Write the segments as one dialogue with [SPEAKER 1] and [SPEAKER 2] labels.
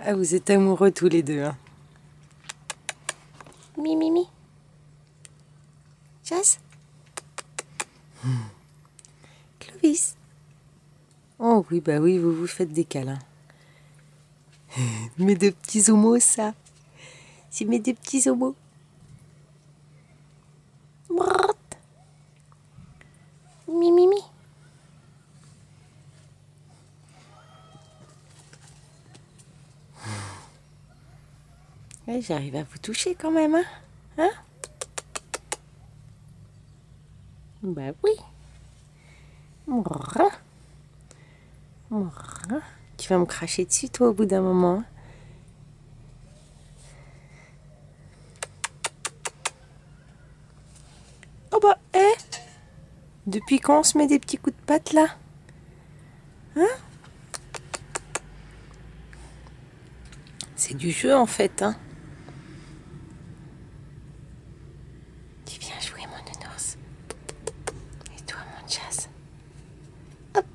[SPEAKER 1] Ah, vous êtes amoureux tous les deux, hein.
[SPEAKER 2] Mimi. Jazz. Clovis.
[SPEAKER 1] Oh oui, bah oui, vous vous faites des câlins. Mes deux petits homos, ça. C'est mes deux petits homos.
[SPEAKER 2] Brrrt. Mimi.
[SPEAKER 1] Ouais, j'arrive à vous toucher quand même, hein? Hein? Bah oui. Mouah. Mouah. Tu vas me cracher dessus, toi, au bout d'un moment, hein? Oh bah, depuis quand on se met des petits coups de patte, là? Hein? C'est du jeu, en fait, hein? Tu viens jouer, mon nounours. Et toi, mon Jazz. Hop.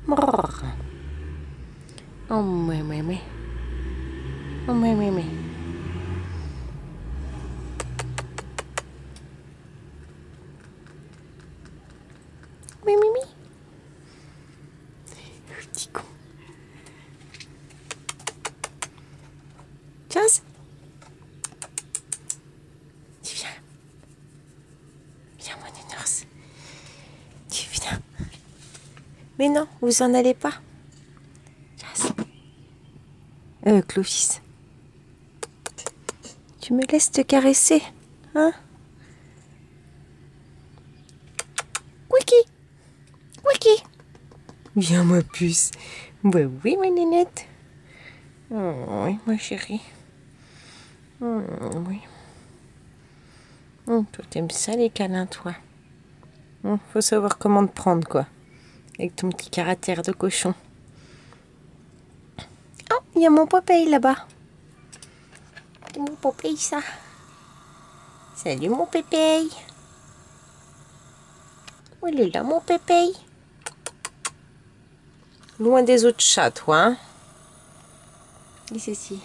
[SPEAKER 1] Mouah. Oh, mais. Oh, mais.
[SPEAKER 2] Mimi.
[SPEAKER 1] Petit con.
[SPEAKER 2] Jazz.
[SPEAKER 1] Tu viens. Viens, mon nounours. Tu viens. Mais non, vous en allez pas. Jazz. Clovis. Tu me laisses te caresser, hein? Wiki. Viens, ma puce. Bah oui, ma nénette. Oh, oui, ma chérie. Oh, oui. Oh, toi, t'aimes ça, les câlins, toi. Faut savoir comment te prendre, quoi. Avec ton petit caractère de cochon.
[SPEAKER 2] Oh, il y a mon Popeye là-bas. C'est mon Popeye, ça.
[SPEAKER 1] Salut, mon pépé.
[SPEAKER 2] Où il est là, mon Popeye?
[SPEAKER 1] Loin des autres chats, toi, hein?
[SPEAKER 2] Et ceci.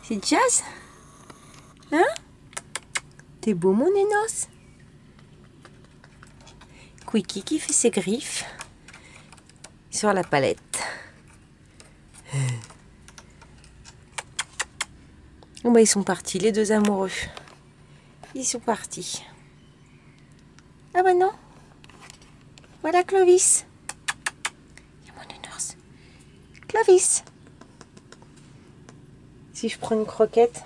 [SPEAKER 2] C'est Jazz?
[SPEAKER 1] Hein? T'es beau, mon énos? Quickie qui fait ses griffes sur la palette. Oh bah, ils sont partis, les deux amoureux. Ils sont partis.
[SPEAKER 2] Ah bah non. Voilà Clovis.
[SPEAKER 1] Il y a mon nounours.
[SPEAKER 2] Clovis.
[SPEAKER 1] Si je prends une croquette.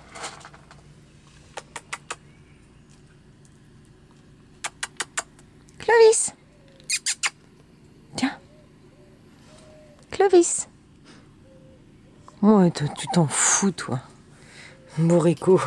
[SPEAKER 2] Clovis. Tiens. Clovis.
[SPEAKER 1] Ouais, toi, tu t'en fous, toi. Bourricot.